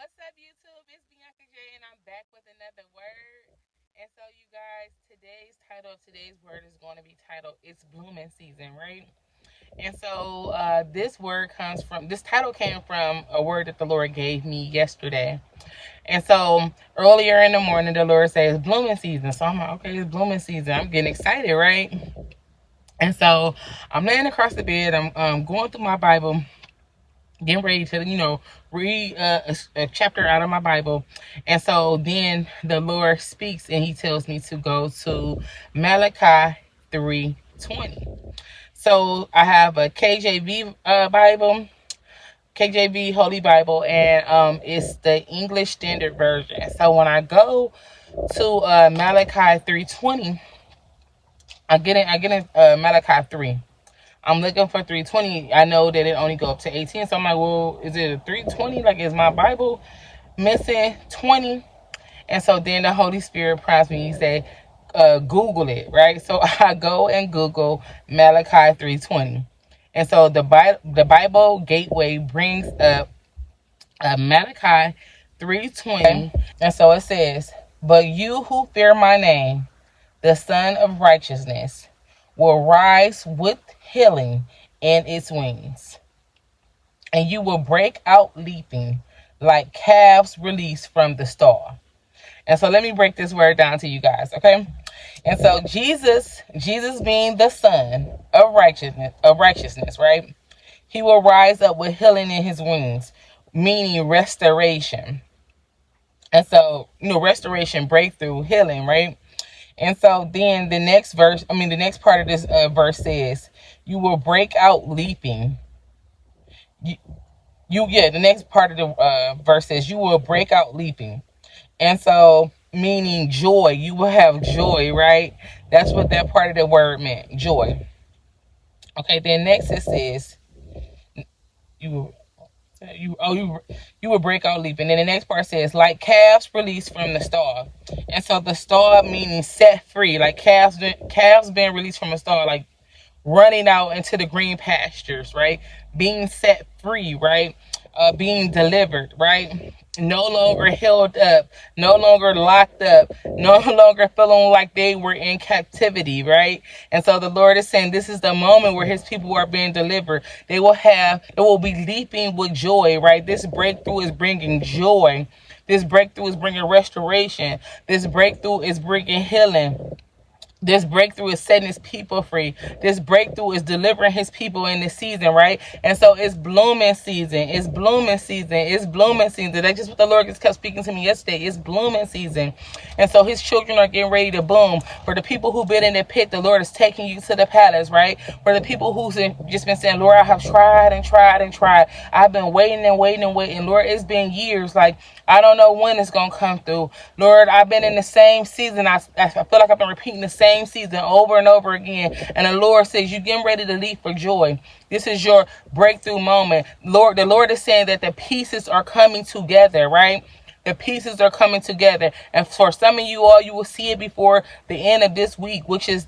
What's up, YouTube? It's Bianca J, and I'm back with another word. And so, you guys, today's title of today's word is going to be titled "It's Blooming Season," right? And so, this title came from a word that the Lord gave me yesterday. And so, earlier in the morning, the Lord says "blooming season." So I'm like, okay, it's blooming season. I'm getting excited, right? And so, I'm laying across the bed. I'm going through my Bible, getting ready to read a chapter out of my Bible. And so then the Lord speaks and he tells me to go to Malachi 3:20. So I have a KJV Bible, KJV Holy Bible, and it's the English Standard Version. So when I go to Malachi 3:20, I get in Malachi 3. I'm looking for 320. I know that it only go up to 18. So I'm like, well, is it a 320? Like, is my Bible missing 20? And so then the Holy Spirit prompts me. He say, Google it, right? So I go and Google Malachi 3:20. And so the Bible Gateway brings up Malachi 3:20. And so it says, but you who fear my name, the Son of Righteousness, will rise with healing in its wings, and you will break out leaping like calves released from the stall. And so let me break this word down to you guys, okay? And so Jesus being the Son of righteousness, right? He will rise up with healing in his wings, meaning restoration. And so, restoration, breakthrough, healing, right? And so then the next part of this verse says, you will break out leaping. The next part of the verse says, you will break out leaping. And so, meaning joy, you will have joy, right? That's what that part of the word meant, joy. Okay, then next it says, you will break out leaping. And the next part says, like calves released from the stall. And so the stall meaning set free, like calves being released from a stall, like running out into the green pastures, right? Being set free, right? Being delivered, right? No longer held up, no longer locked up, no longer feeling like they were in captivity, right? And so the Lord is saying this is the moment where his people are being delivered. It will be leaping with joy, right? This breakthrough is bringing joy. This breakthrough is bringing restoration. This breakthrough is bringing healing. This breakthrough is setting his people free. This breakthrough is delivering his people in this season, right? And so it's blooming season. It's blooming season. It's blooming season. That's just what the Lord just kept speaking to me yesterday. It's blooming season. And so his children are getting ready to bloom. For the people who've been in the pit, the Lord is taking you to the palace, right? For the people who's just been saying, Lord, I have tried and tried and tried. I've been waiting and waiting and waiting. Lord, it's been years. Like, I don't know when it's going to come through. Lord, I've been in the same season. I feel like I've been repeating the same season over and over again. And the Lord says, you're getting ready to leap for joy. This is your breakthrough moment. The Lord is saying that the pieces are coming together, right? The pieces are coming together. And for some of you all, you will see it before the end of this week, which is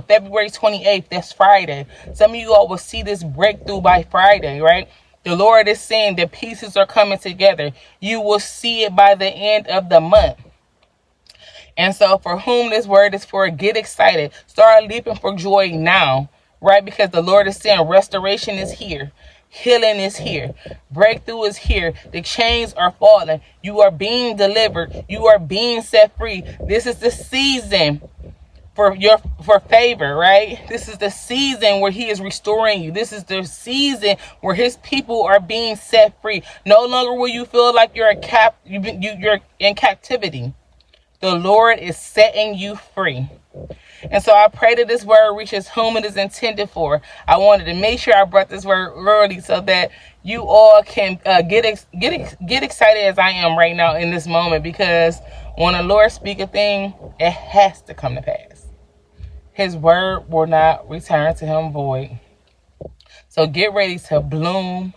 February 28th. That's Friday. Some of you all will see this breakthrough by Friday, right? The Lord is saying the pieces are coming together. You will see it by the end of the month. And so for whom this word is for, get excited. Start leaping for joy now, right? Because the Lord is saying restoration is here. Healing is here. Breakthrough is here. The chains are falling. You are being delivered. You are being set free. This is the season for favor, right? This is the season where he is restoring you. This is the season where his people are being set free. No longer will you feel like you're in captivity. The Lord is setting you free. And so I pray that this word reaches whom it is intended for. I wanted to make sure I brought this word early so that you all can get excited as I am right now in this moment, because when the Lord speaks a thing, it has to come to pass. His word will not return to him void. So get ready to bloom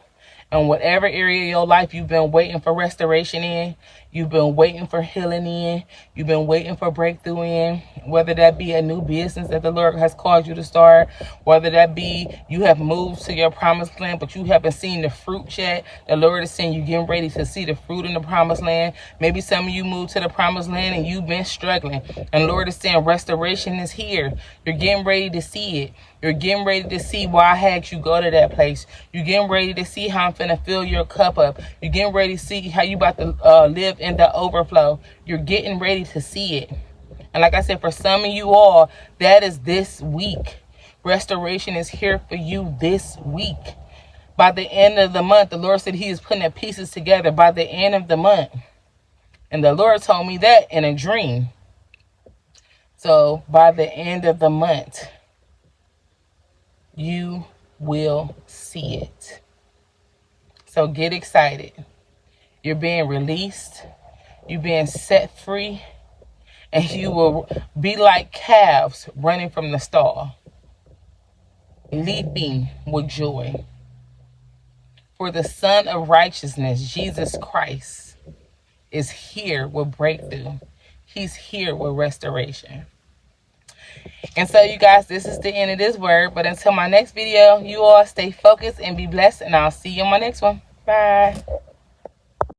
in whatever area of your life you've been waiting for restoration in. You've been waiting for healing in. You've been waiting for breakthrough in. Whether that be a new business that the Lord has called you to start. Whether that be you have moved to your promised land, but you haven't seen the fruit yet. The Lord is saying you're getting ready to see the fruit in the promised land. Maybe some of you moved to the promised land and you've been struggling. And the Lord is saying restoration is here. You're getting ready to see it. You're getting ready to see why I had you go to that place. You're getting ready to see how I'm finna fill your cup up. You're getting ready to see how you about to live in the overflow. You're getting ready to see it. And like I said, for some of you all, that is this week. Restoration is here for you this week. By the end of the month, the Lord said he is putting the pieces together by the end of the month. And the Lord told me that in a dream. So by the end of the month, you will see it. So get excited. You're being released. You're being set free. And you will be like calves running from the stall, leaping with joy. For the Son of Righteousness, Jesus Christ, is here with breakthrough. He's here with restoration. And so, you guys, this is the end of this word. But until my next video, you all stay focused and be blessed. And I'll see you on my next one. Bye.